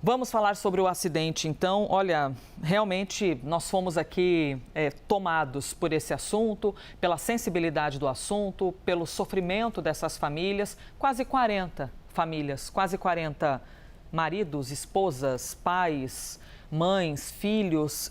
Vamos falar sobre o acidente, então. Olha, realmente nós fomos aqui tomados por esse assunto, pela sensibilidade do assunto, pelo sofrimento dessas famílias. Quase 40 famílias, quase 40 maridos, esposas, pais, mães, filhos,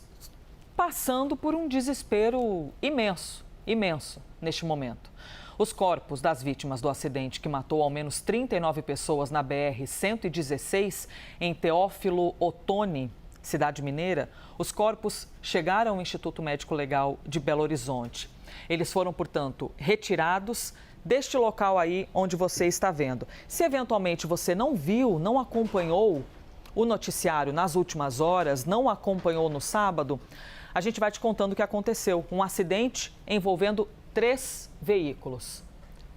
passando por um desespero imenso, imenso neste momento. Os corpos das vítimas do acidente que matou ao menos 39 pessoas na BR-116, em Teófilo Otoni, cidade mineira, os corpos chegaram ao Instituto Médico Legal de Belo Horizonte. Eles foram, portanto, retirados deste local aí onde você está vendo. Se eventualmente você não viu, não acompanhou o noticiário nas últimas horas, não acompanhou no sábado, a gente vai te contando o que aconteceu. Um acidente envolvendo 3 veículos,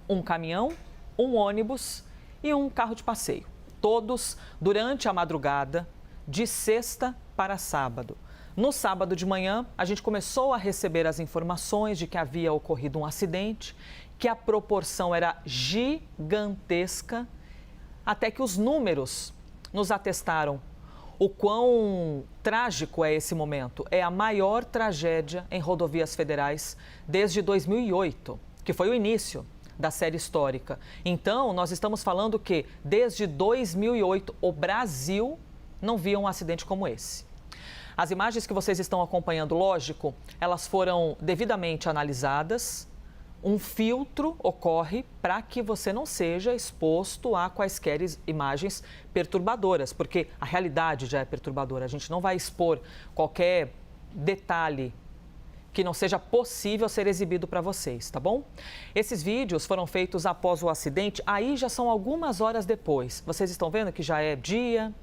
um caminhão, um ônibus e um carro de passeio. Todos durante a madrugada, de sexta para sábado. No sábado de manhã, a gente começou a receber as informações de que havia ocorrido um acidente, que a proporção era gigantesca, até que os números nos atestaram o quão trágico é esse momento. É a maior tragédia em rodovias federais desde 2008, que foi o início da série histórica. Então, nós estamos falando que desde 2008 o Brasil não via um acidente como esse. As imagens que vocês estão acompanhando, lógico, elas foram devidamente analisadas. Um filtro ocorre para que você não seja exposto a quaisquer imagens perturbadoras, porque a realidade já é perturbadora. A gente não vai expor qualquer detalhe que não seja possível ser exibido para vocês, tá bom? Esses vídeos foram feitos após o acidente, aí já são algumas horas depois. Vocês estão vendo que já é dia,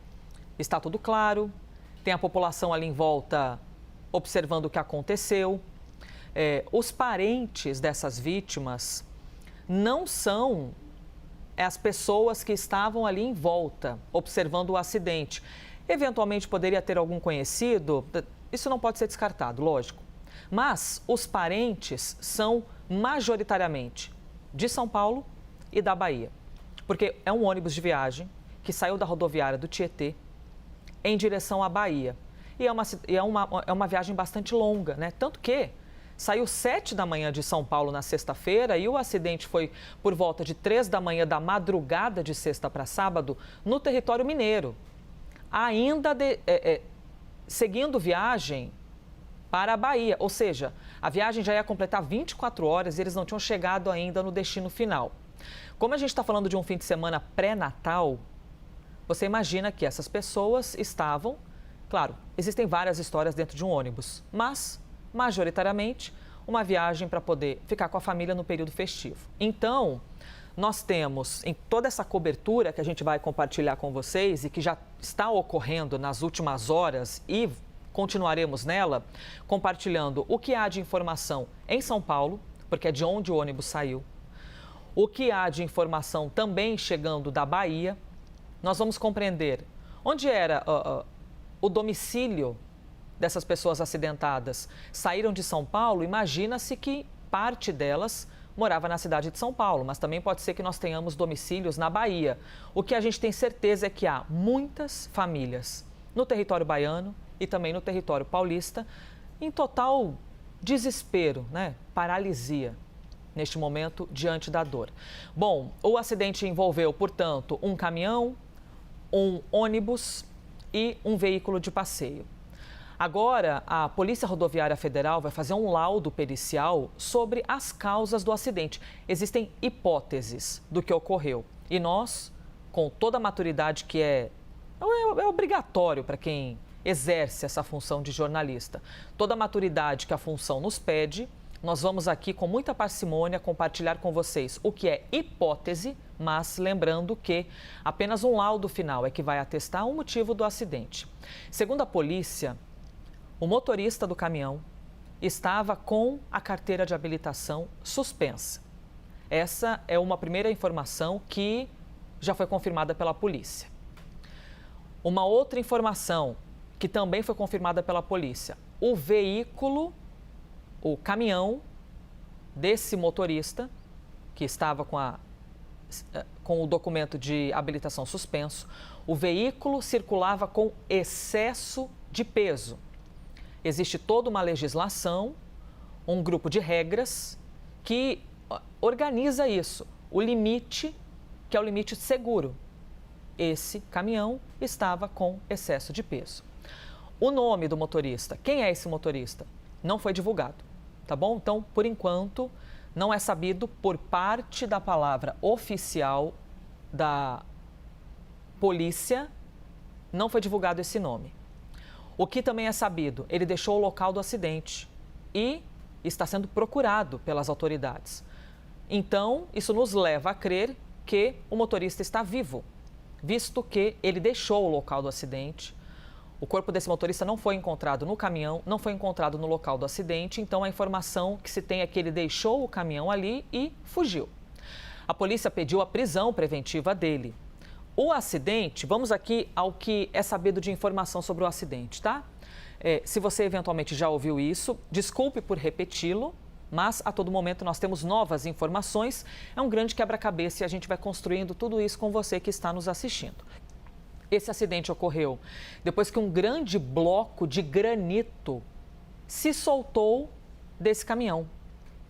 está tudo claro, tem a população ali em volta observando o que aconteceu. Os parentes dessas vítimas não são as pessoas que estavam ali em volta, observando o acidente. Eventualmente poderia ter algum conhecido, isso não pode ser descartado, lógico. Mas os parentes são majoritariamente de São Paulo e da Bahia. Porque é um ônibus de viagem que saiu da rodoviária do Tietê em direção à Bahia. E é uma viagem bastante longa, né? Tanto que saiu 7 da manhã de São Paulo na sexta-feira e o acidente foi por volta de 3 da manhã da madrugada de sexta para sábado no território mineiro. Ainda seguindo viagem para a Bahia, ou seja, a viagem já ia completar 24 horas e eles não tinham chegado ainda no destino final. Como a gente está falando de um fim de semana pré-natal, você imagina que essas pessoas estavam, claro, existem várias histórias dentro de um ônibus, mas majoritariamente, uma viagem para poder ficar com a família no período festivo. Então, nós temos em toda essa cobertura que a gente vai compartilhar com vocês e que já está ocorrendo nas últimas horas e continuaremos nela, compartilhando o que há de informação em São Paulo, porque é de onde o ônibus saiu, o que há de informação também chegando da Bahia. Nós vamos compreender onde era o domicílio dessas pessoas acidentadas. Saíram de São Paulo, imagina-se que parte delas morava na cidade de São Paulo, mas também pode ser que nós tenhamos domicílios na Bahia. O que a gente tem certeza é que há muitas famílias no território baiano e também no território paulista, em total desespero, né? Paralisia neste momento diante da dor. Bom, o acidente envolveu, portanto, um caminhão, um ônibus e um veículo de passeio. Agora, a Polícia Rodoviária Federal vai fazer um laudo pericial sobre as causas do acidente. Existem hipóteses do que ocorreu. E nós, com toda a maturidade que é obrigatório para quem exerce essa função de jornalista, toda a maturidade que a função nos pede, nós vamos aqui com muita parcimônia compartilhar com vocês o que é hipótese, mas lembrando que apenas um laudo final é que vai atestar o motivo do acidente. Segundo a polícia, o motorista do caminhão estava com a carteira de habilitação suspensa. Essa é uma primeira informação que já foi confirmada pela polícia. Uma outra informação que também foi confirmada pela polícia: o veículo, o caminhão desse motorista, que estava com o documento de habilitação suspenso, O veículo circulava com excesso de peso. Existe toda uma legislação, um grupo de regras que organiza isso. O limite, que é o limite seguro. Esse caminhão estava com excesso de peso. O nome do motorista, quem é esse motorista? Não foi divulgado, tá bom? Então, por enquanto, não é sabido por parte da palavra oficial da polícia, não foi divulgado esse nome. O que também é sabido, ele deixou o local do acidente e está sendo procurado pelas autoridades. Então, isso nos leva a crer que o motorista está vivo, visto que ele deixou o local do acidente. O corpo desse motorista não foi encontrado no caminhão, não foi encontrado no local do acidente, então a informação que se tem é que ele deixou o caminhão ali e fugiu. A polícia pediu a prisão preventiva dele. O acidente, vamos aqui ao que é sabido de informação sobre o acidente, tá? Se você eventualmente já ouviu isso, desculpe por repeti-lo, mas a todo momento nós temos novas informações. É um grande quebra-cabeça e a gente vai construindo tudo isso com você que está nos assistindo. Esse acidente ocorreu depois que um grande bloco de granito se soltou desse caminhão,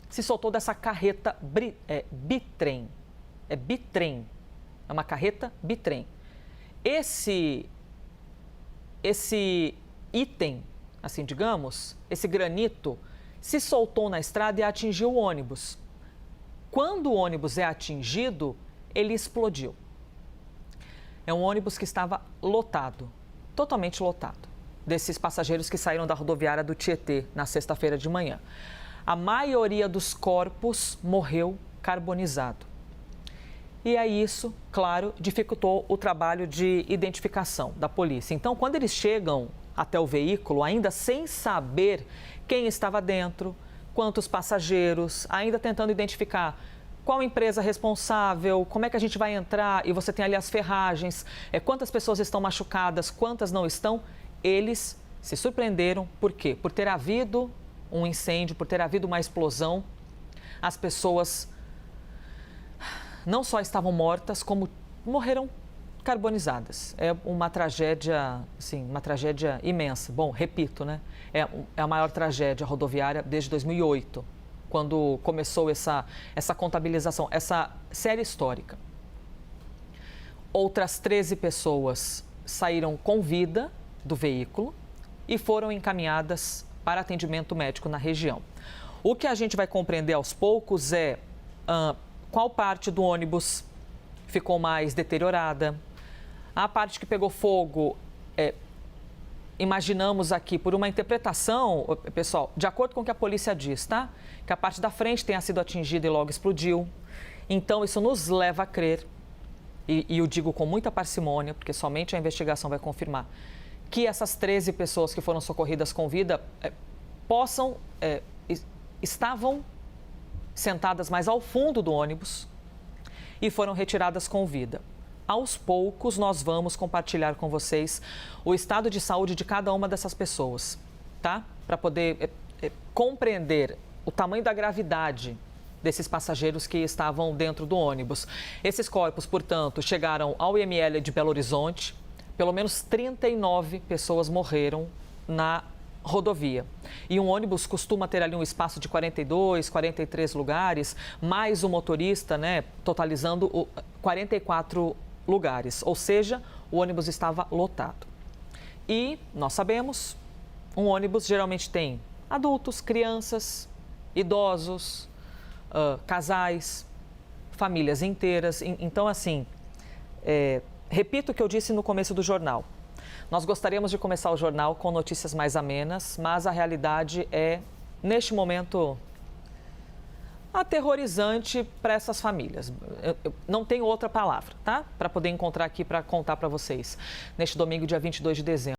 se soltou dessa carreta bitrem. É bitrem, é uma carreta bitrem. Esse item, assim digamos, esse granito, se soltou na estrada e atingiu o ônibus. Quando o ônibus é atingido, ele explodiu. É um ônibus que estava lotado, totalmente lotado, desses passageiros que saíram da rodoviária do Tietê na sexta-feira de manhã. A maioria dos corpos morreu carbonizado. E aí isso, claro, dificultou o trabalho de identificação da polícia. Então, quando eles chegam até o veículo, ainda sem saber quem estava dentro, quantos passageiros, ainda tentando identificar qual empresa responsável, como é que a gente vai entrar, e você tem ali as ferragens, quantas pessoas estão machucadas, quantas não estão, eles se surpreenderam. Por quê? Por ter havido um incêndio, por ter havido uma explosão, as pessoas não só estavam mortas, como morreram carbonizadas. É uma tragédia, assim, uma tragédia imensa. Bom, repito, né? É a maior tragédia rodoviária desde 2008, quando começou essa contabilização, essa série histórica. Outras 13 pessoas saíram com vida do veículo e foram encaminhadas para atendimento médico na região. O que a gente vai compreender aos poucos é qual parte do ônibus ficou mais deteriorada. A parte que pegou fogo, imaginamos aqui por uma interpretação, pessoal, de acordo com o que a polícia diz, tá? Que a parte da frente tenha sido atingida e logo explodiu. Então, isso nos leva a crer, e eu digo com muita parcimônia, porque somente a investigação vai confirmar, que essas 13 pessoas que foram socorridas com vida estavam sentadas mais ao fundo do ônibus e foram retiradas com vida. Aos poucos, nós vamos compartilhar com vocês o estado de saúde de cada uma dessas pessoas, tá? Para poder compreender o tamanho da gravidade desses passageiros que estavam dentro do ônibus. Esses corpos, portanto, chegaram ao IML de Belo Horizonte. Pelo menos 39 pessoas morreram na rodovia. E um ônibus costuma ter ali um espaço de 42, 43 lugares, mais o motorista, né, totalizando 44 lugares. Ou seja, o ônibus estava lotado. E nós sabemos, um ônibus geralmente tem adultos, crianças, idosos, casais, famílias inteiras. Então, assim, repito o que eu disse no começo do jornal. Nós gostaríamos de começar o jornal com notícias mais amenas, mas a realidade é, neste momento, aterrorizante para essas famílias. Eu não tenho outra palavra, tá? Para poder encontrar aqui para contar para vocês. Neste domingo, dia 22 de dezembro.